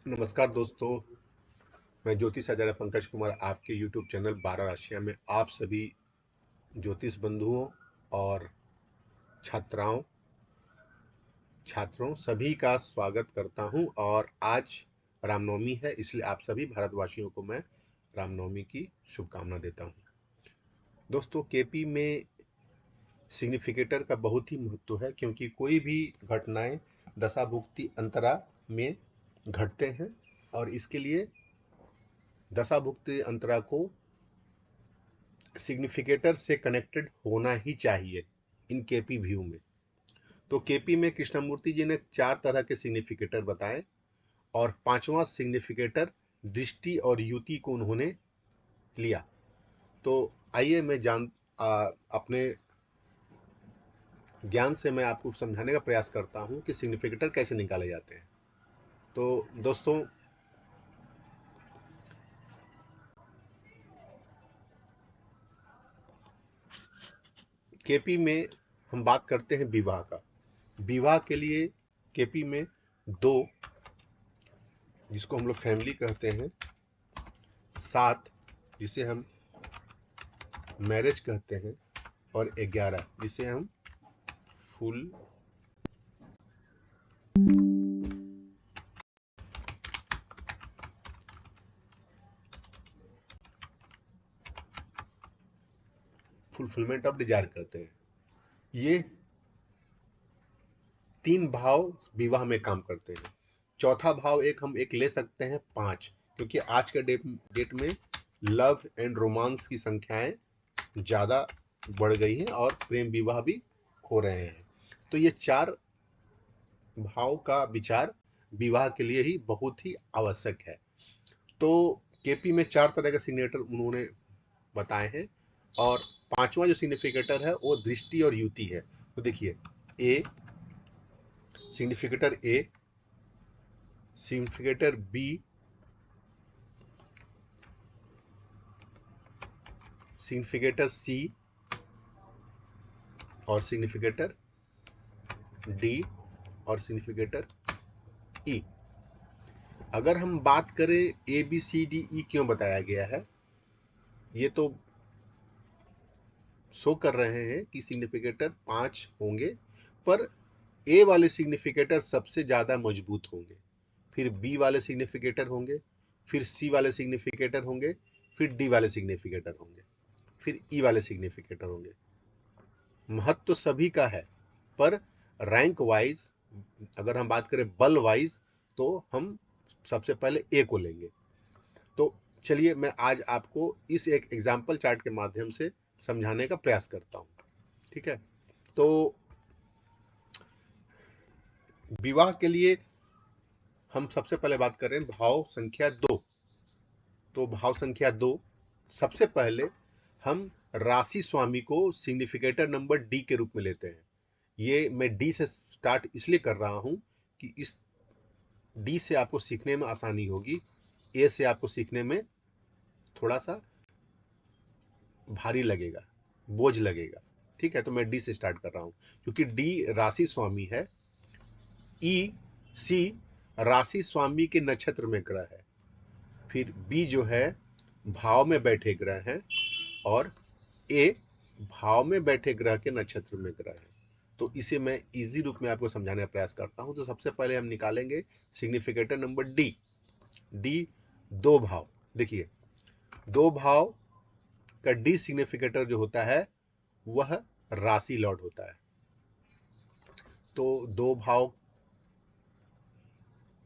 नमस्कार दोस्तों, मैं ज्योतिष आचार्य पंकज कुमार आपके यूट्यूब चैनल 12 राशियां में आप सभी ज्योतिष बंधुओं और छात्रों सभी का स्वागत करता हूं। और आज रामनवमी है, इसलिए आप सभी भारतवासियों को मैं रामनवमी की शुभकामना देता हूं। दोस्तों, केपी में सिग्निफिकेटर का बहुत ही महत्व है, क्योंकि कोई भी घटनाएं दशाभुक्ति अंतरा में घटते हैं और इसके लिए दशाभुक्ति अंतरा को सिग्निफिकेटर से कनेक्टेड होना ही चाहिए इन केपी व्यू में। तो केपी में कृष्णमूर्ति जी ने 4 तरह के सिग्निफिकेटर बताए और 5वां सिग्निफिकेटर दृष्टि और युति को उन्होंने लिया। तो आइए मैं अपने ज्ञान से मैं आपको समझाने का प्रयास करता हूं कि सिग्निफिकेटर कैसे निकाले जाते हैं। तो दोस्तों, केपी में हम बात करते हैं विवाह का। विवाह के लिए केपी में 2, जिसको हम लोग फैमिली कहते हैं, 7 जिसे हम मैरिज कहते हैं, और 11 जिसे हम फुल फुलफिलमेंट ऑफ डिजायर कहते हैं। ये 3 भाव विवाह में काम करते हैं। चौथा भाव हम एक ले सकते हैं 5, क्योंकि आज के डेट में लव एंड रोमांस की संख्याएं ज़्यादा बढ़ गई हैं और प्रेम विवाह भी हो रहे हैं। तो ये 4 भाव का विचार विवाह के लिए ही बहुत ही आवश्यक है। तो केपी में 4 तरह के सिग्नेचर उन्होंने बताए हैं और 5वां जो सिग्निफिकेटर है वो दृष्टि और युति है। तो देखिए, ए सिग्निफिकेटर, ए सिग्निफिकेटर, बी सिग्निफिकेटर, सी और सिग्निफिकेटर डी और सिग्निफिकेटर ई। अगर हम बात करें ए बी सी डी ई क्यों बताया गया है, ये तो शो कर रहे हैं कि सिग्निफिकेटर 5 होंगे, पर ए वाले सिग्निफिकेटर सबसे ज़्यादा मजबूत होंगे, फिर बी वाले सिग्निफिकेटर होंगे, फिर सी वाले सिग्निफिकेटर होंगे, फिर डी वाले सिग्निफिकेटर होंगे, फिर ई वाले सिग्निफिकेटर होंगे। महत्व तो सभी का है, पर रैंक वाइज अगर हम बात करें बल वाइज, तो हम सबसे पहले ए को लेंगे। तो चलिए मैं आज आपको इस एक एग्जाम्पल चार्ट के माध्यम से समझाने का प्रयास करता हूं। ठीक है, तो विवाह के लिए हम सबसे पहले बात करें भाव संख्या 2। तो भाव संख्या 2, सबसे पहले हम राशि स्वामी को सिग्निफिकेटर नंबर डी के रूप में लेते हैं। ये मैं डी से स्टार्ट इसलिए कर रहा हूं कि इस डी से आपको सीखने में आसानी होगी, ए से आपको सीखने में थोड़ा सा भारी लगेगा, बोझ लगेगा। ठीक है, तो मैं डी से स्टार्ट कर रहा हूं क्योंकि डी राशि स्वामी है, ई सी राशि स्वामी के नक्षत्र में ग्रह है, फिर बी जो है भाव में बैठे ग्रह हैं, और ए भाव में बैठे ग्रह के नक्षत्र में ग्रह है। तो इसे मैं इजी रूप में आपको समझाने का प्रयास करता हूं। तो सबसे पहले हम निकालेंगे सिग्निफिकेटर नंबर डी। डी 2 भाव, देखिए 2 भाव का डी सिग्निफिकेटर जो होता है वह राशि लॉर्ड होता है। तो 2 भाव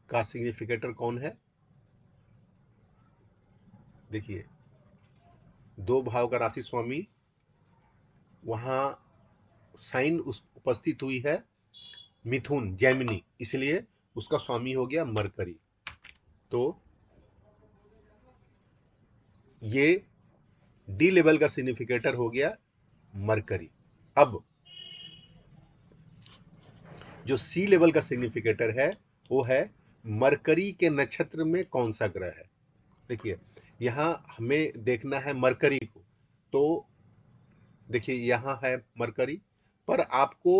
का सिग्निफिकेटर कौन है, देखिए 2 भाव का राशि स्वामी, वहां साइन उपस्थित हुई है मिथुन, जेमिनी, इसलिए उसका स्वामी हो गया मरकरी। तो ये डी लेवल का सिग्निफिकेटर हो गया मरकरी। अब जो सी लेवल का सिग्निफिकेटर है वो है मरकरी के नक्षत्र में कौन सा ग्रह है। देखिए यहां हमें देखना है मरकरी को, तो देखिए यहां है मरकरी, पर आपको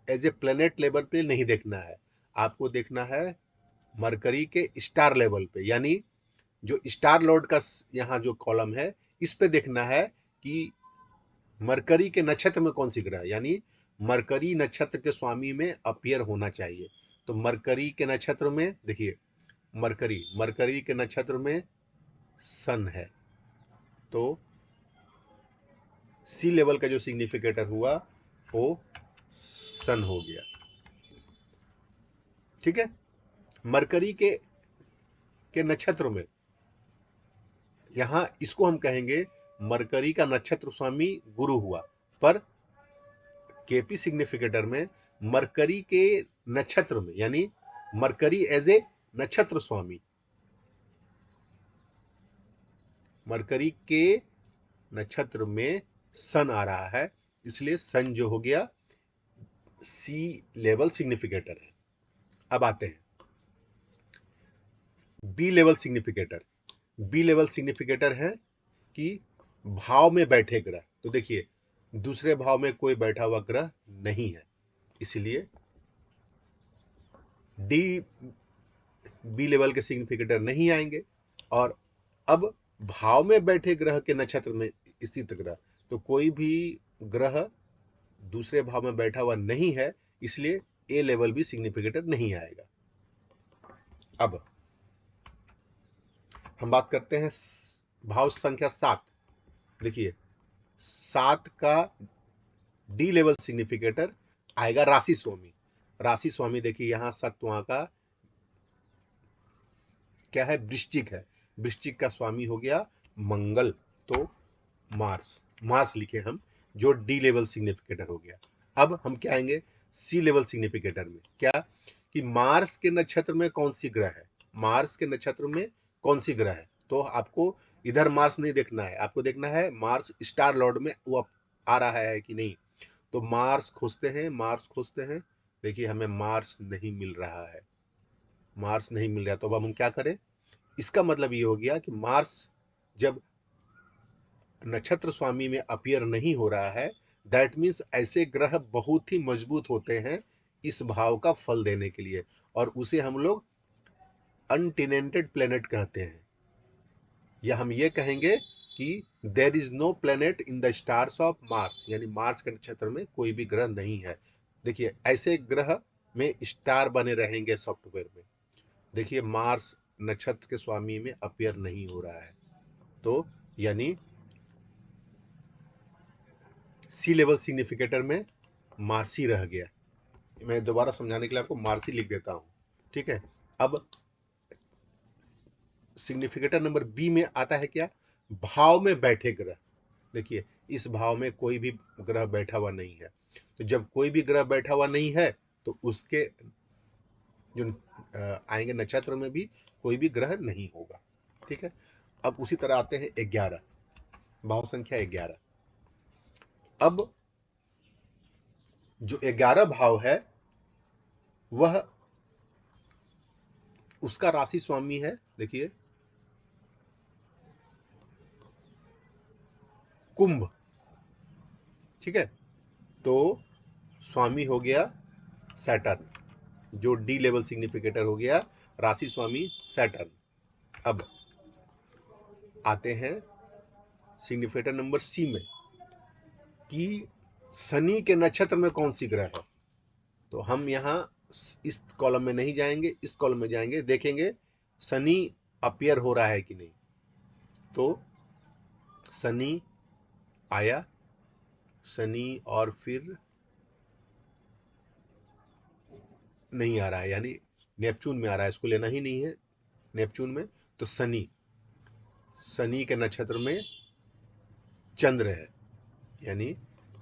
एज ए प्लेनेट लेवल पे नहीं देखना है, आपको देखना है मरकरी के स्टार लेवल पे, यानी जो स्टार लॉर्ड का यहाँ जो कॉलम है इस पे देखना है कि मरकरी के नक्षत्र में कौन सी ग्रह, यानी मरकरी नक्षत्र के स्वामी में अपीयर होना चाहिए। तो मरकरी के नक्षत्र में देखिए, मरकरी के नक्षत्र में सन है, तो सी लेवल का जो सिग्निफिकेटर हुआ वो सन हो गया। ठीक है, मरकरी के नक्षत्र में यहां इसको हम कहेंगे मरकरी का नक्षत्र स्वामी गुरु हुआ, पर केपी सिग्निफिकेटर में मरकरी के नक्षत्र में, यानी मरकरी एज ए नक्षत्र स्वामी, मरकरी के नक्षत्र में सन आ रहा है, इसलिए सन जो हो गया सी लेवल सिग्निफिकेटर है। अब आते हैं B level significator. B level significator है कि भाव में बैठे ग्रह। तो देखिए, दूसरे भाव में कोई बैठा हुआ ग्रह नहीं है, इसलिए डी बी लेवल के सिग्निफिकेटर नहीं आएंगे। और अब भाव में बैठे ग्रह के नक्षत्र में स्थित ग्रह, तो कोई भी ग्रह दूसरे भाव में बैठा हुआ नहीं है, इसलिए ए लेवल भी सिग्निफिकेटर नहीं आएगा। अब हम बात करते हैं भाव संख्या 7। देखिए, 7 का डी लेवल सिग्निफिकेटर आएगा राशि स्वामी। राशि स्वामी देखिए यहां सत्वा का क्या है, वृश्चिक है। वृश्चिक का स्वामी हो गया मंगल, तो मार्स लिखे हम, जो डी लेवल सिग्निफिकेटर हो गया। अब हम क्या आएंगे सी लेवल सिग्निफिकेटर में, क्या कि मार्स के नक्षत्र में कौन सी ग्रह है, मार्स के नक्षत्र में कौन सी ग्रह है। तो आपको इधर मार्स नहीं देखना है, आपको देखना है मार्स स्टार लॉर्ड में वो आ रहा है कि नहीं। तो मार्स खोजते हैं, देखिए हमें मार्स नहीं मिल रहा है, मार्स नहीं मिल रहा। तो अब हम क्या करें, इसका मतलब ये हो गया कि मार्स जब नक्षत्र स्वामी में अपीयर नहीं हो रहा है, दैट मीन्स ऐसे ग्रह बहुत ही मजबूत होते हैं इस भाव का फल देने के लिए, और उसे हम लोग अनटेनेंटेड प्लेनेट कहते हैं, या हम ये कहेंगे कि there is no planet in the stars of Mars, यानी मार्स के नक्षत्र में कोई भी ग्रह नहीं है। देखिए ऐसे ग्रह में स्टार बने रहेंगे सॉफ्टवेयर में। देखिए मार्स नक्षत्र के स्वामी में अपीयर नहीं हो रहा है, तो यानी सी लेवल सिग्निफिकेटर में मार्सी रह गया। मैं दोबारा समझाने के लिए आपको मार्सी लिख देता हूं, ठीक है। अब सिग्निफिकेटर नंबर बी में आता है क्या, भाव में बैठे ग्रह। देखिए इस भाव में कोई भी ग्रह बैठा हुआ नहीं है, तो जब कोई भी ग्रह बैठा हुआ नहीं है तो उसके जो आएंगे नक्षत्र में भी कोई भी ग्रह नहीं होगा, ठीक है। अब उसी तरह आते हैं 11, भाव संख्या 11। अब जो 11 भाव है वह उसका राशि स्वामी है, देखिए कुंभ, ठीक है। तो स्वामी हो गया सैटर्न, जो डी लेवल सिग्निफिकेटर हो गया राशि स्वामी सैटर्न। अब आते हैं सिग्निफिकेटर नंबर सी में कि शनि के नक्षत्र में कौन सी ग्रह है। तो हम यहां इस कॉलम में नहीं जाएंगे, इस कॉलम में जाएंगे, देखेंगे शनि अपीयर हो रहा है कि नहीं। तो शनि आया, शनि और फिर नहीं आ रहा है, यानी नेपच्यून में आ रहा है, इसको लेना ही नहीं है नेपच्यून में। तो शनि के नक्षत्र में चंद्र है, यानी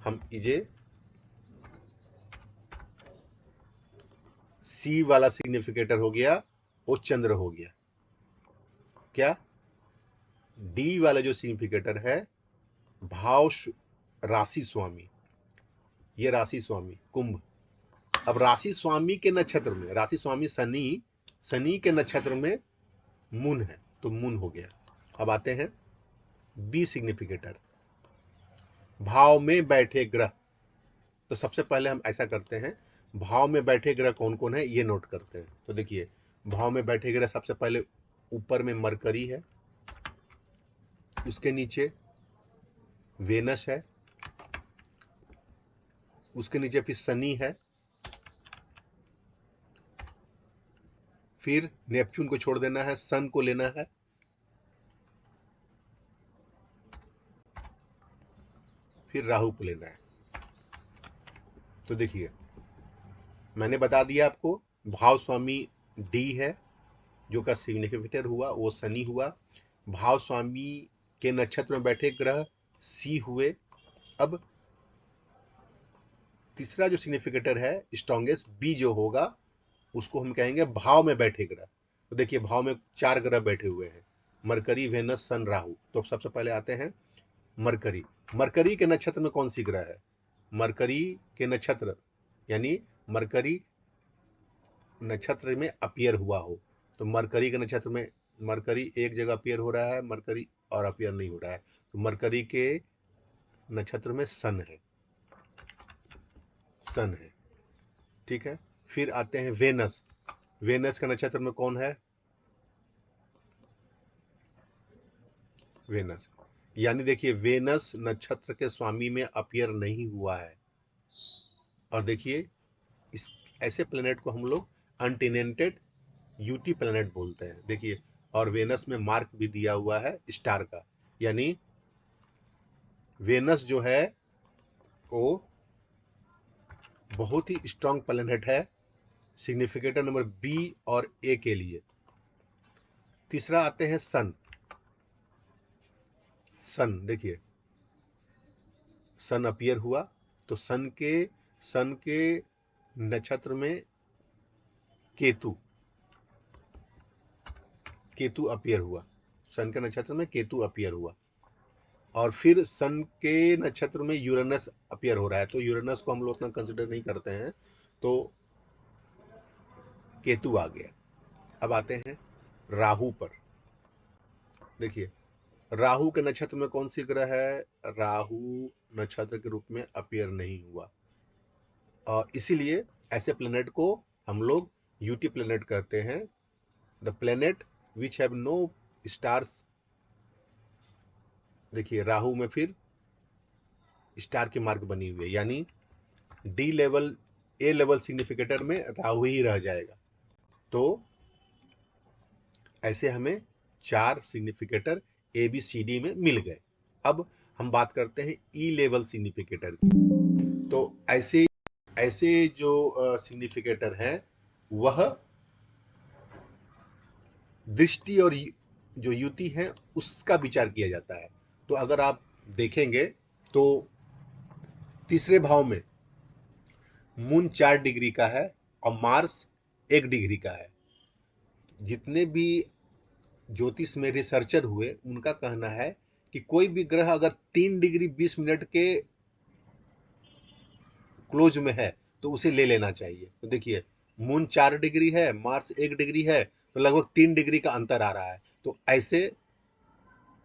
हम इजे सी वाला सिग्निफिकेटर हो गया वो चंद्र हो गया। क्या डी वाला जो सिग्निफिकेटर है भाव राशि स्वामी, ये राशि स्वामी कुंभ। अब राशि स्वामी के नक्षत्र में, राशि स्वामी शनि के नक्षत्र में मून है, तो मून हो गया। अब आते हैं बी सिग्निफिकेटर, भाव में बैठे ग्रह। तो सबसे पहले हम ऐसा करते हैं, भाव में बैठे ग्रह कौन कौन है ये नोट करते हैं। तो देखिए भाव में बैठे ग्रह सबसे पहले ऊपर में मरकरी है, उसके नीचे वेनस है, उसके नीचे फिर शनि है, फिर नेपच्यून को छोड़ देना है, सन को लेना है, फिर राहु को लेना है। तो देखिए मैंने बता दिया आपको, भाव स्वामी डी है, जो का सिग्निफिकेटर हुआ वो शनि हुआ। भाव स्वामी के नक्षत्र में बैठे ग्रह सी हुए। अब तीसरा जो सिग्निफिकेटर है स्ट्रॉन्गेस्ट बी जो होगा उसको हम कहेंगे भाव में बैठे ग्रह। तो देखिए भाव में 4 ग्रह बैठे हुए हैं, मरकरी, वेनस, सन, राहु। तो सबसे पहले आते हैं मरकरी। मरकरी के नक्षत्र में कौन सी ग्रह है? मरकरी के नक्षत्र यानी मरकरी नक्षत्र में अपीयर हुआ हो, तो मरकरी के नक्षत्र में मरकरी एक जगह अपीयर हो रहा है, मरकरी और अपीयर नहीं हो रहा है, तो मरकरी के नक्षत्र में सन है, सन है, ठीक है। फिर आते हैं वेनस। वेनस के नक्षत्र में कौन है? वेनस, यानी देखिए वेनस नक्षत्र के स्वामी में अपीयर नहीं हुआ है। और देखिए इस ऐसे प्लेनेट को हम लोग अनटेनेंटेड यूटी प्लेनेट बोलते हैं। देखिए, और वेनस में मार्क भी दिया हुआ है स्टार का, यानी वेनस जो है वो बहुत ही स्ट्रांग प्लेनेट है, सिग्निफिकेटर नंबर बी और ए के लिए। तीसरा आते हैं सन। सन देखिए सन अपीयर हुआ, तो सन के नक्षत्र में केतु अपीयर हुआ, सन के नक्षत्र में केतु अपीयर हुआ। और फिर सन के नक्षत्र में यूरेनस अपीयर हो रहा है, तो यूरेनस को हम लोग उतना कंसिडर नहीं करते हैं, तो केतु आ गया। अब आते हैं राहु पर। देखिए राहु के नक्षत्र में कौन सी ग्रह है? राहु नक्षत्र के रूप में अपीयर नहीं हुआ, और इसीलिए ऐसे प्लेनेट को हम लोग यूटी प्लेनेट कहते हैं, the planet which have no stars. देखिए राहु में फिर स्टार की मार्क बनी हुई है, यानी D level A level significator में राहु ही रह जाएगा। तो ऐसे हमें 4 significator A B C D में मिल गए। अब हम बात करते हैं ई लेवल सिग्निफिकेटर की। तो ऐसे जो सिग्निफिकेटर है वह दृष्टि और जो युति है उसका विचार किया जाता है। तो अगर आप देखेंगे तो तीसरे भाव में मून 4 डिग्री का है और मार्स 1 डिग्री का है। जितने भी ज्योतिष में रिसर्चर हुए उनका कहना है कि कोई भी ग्रह अगर 3 डिग्री 20 मिनट के क्लोज में है तो उसे ले लेना चाहिए। तो देखिए मून 4 डिग्री है, मार्स 1 डिग्री है, तो लगभग 3 डिग्री का अंतर आ रहा है, तो ऐसे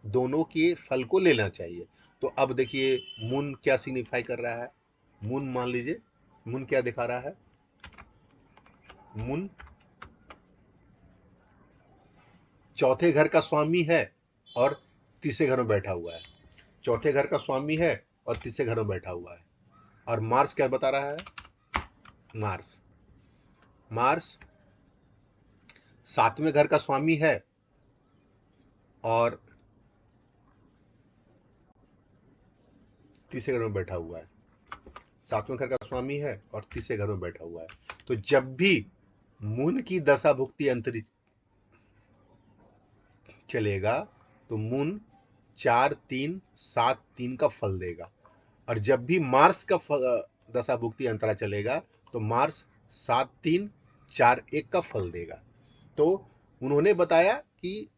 दोनों के फल को लेना चाहिए। तो अब देखिए मून क्या सिग्निफाई कर रहा है? मून मान लीजिए, मून क्या दिखा रहा है? मून चौथे घर का स्वामी है और तीसरे घर में बैठा हुआ है। चौथे घर का स्वामी है और तीसरे घर में बैठा हुआ है। और मार्स क्या बता रहा है? मार्स 7वें घर का स्वामी है और तीसरे घर में बैठा हुआ है। 7वें घर का स्वामी है और तीसरे घर में बैठा हुआ है। तो जब भी मून की दशा भुक्ति अंतरिक्ष चलेगा तो मून 4 3 7 3 का फल देगा, और जब भी मार्स का दशा भुक्ति अंतरा चलेगा तो मार्स 7 3 4 1 का फल देगा। तो उन्होंने बताया कि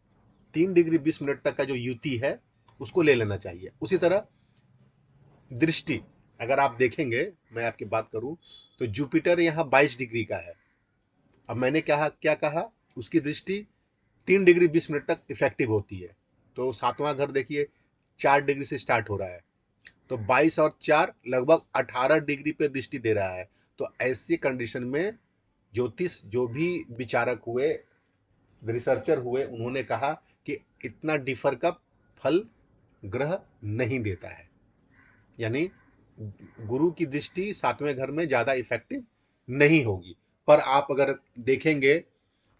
3 डिग्री 20 मिनट तक का जो युति है उसको ले लेना चाहिए। उसी तरह दृष्टि, अगर आप देखेंगे, मैं आपकी बात करूं तो जुपिटर यहाँ 22 डिग्री का है। अब मैंने क्या कहा? उसकी दृष्टि 3 डिग्री 20 मिनट तक इफेक्टिव होती है। तो 7वां घर देखिए 4 डिग्री से स्टार्ट हो रहा है, तो 22 और 4 लगभग 18 डिग्री पे दृष्टि दे रहा है। तो ऐसी कंडीशन में ज्योतिष जो भी विचारक हुए रिसर्चर हुए, उन्होंने कहा कि इतना डिफर का फल ग्रह नहीं देता है, यानी गुरु की दृष्टि 7वें घर में ज्यादा इफेक्टिव नहीं होगी। पर आप अगर देखेंगे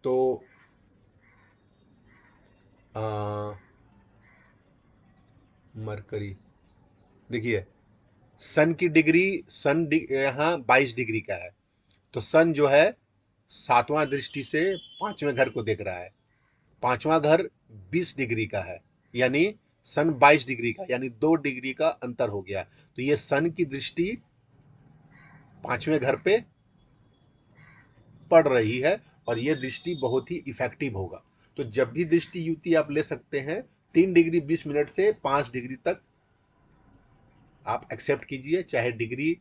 तो मरकरी, देखिए सन की डिग्री, यहाँ 22 डिग्री का है, तो सन जो है 7वां दृष्टि से 5वें घर को देख रहा है, 5वां घर 20 डिग्री का है, यानी सन 22 डिग्री का, यानी 2 डिग्री का अंतर हो गया। तो ये सन की दृष्टि 5वें घर पे पड़ रही है और ये दृष्टि बहुत ही इफेक्टिव होगा। तो जब भी दृष्टि युति आप ले सकते हैं 3 डिग्री 20 मिनट से 5 डिग्री तक आप एक्सेप्ट कीजिए, चाहे डिग्री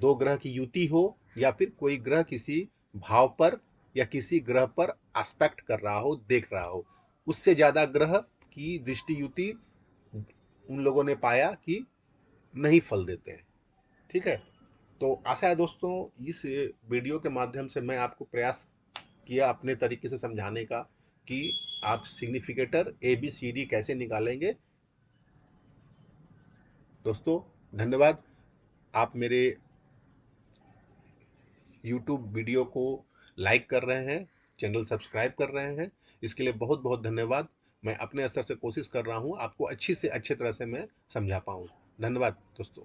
2 ग्रह की युति हो या फिर कोई ग्रह किसी भाव पर या किसी ग्रह पर एस्पेक्ट कर रहा हो, देख रहा हो, उससे ज्यादा ग्रह की दृष्टि युति उन लोगों ने पाया कि नहीं फल देते हैं। ठीक है, तो आशा है दोस्तों इस वीडियो के माध्यम से मैं आपको प्रयास किया अपने तरीके से समझाने का कि आप सिग्निफिकेटर ABCD कैसे निकालेंगे। दोस्तों धन्यवाद, आप मेरे YouTube वीडियो को लाइक कर रहे हैं, चैनल सब्सक्राइब कर रहे हैं, इसके लिए बहुत बहुत धन्यवाद। मैं अपने स्तर से कोशिश कर रहा हूं आपको अच्छी से अच्छी तरह से मैं समझा पाऊं। धन्यवाद दोस्तों।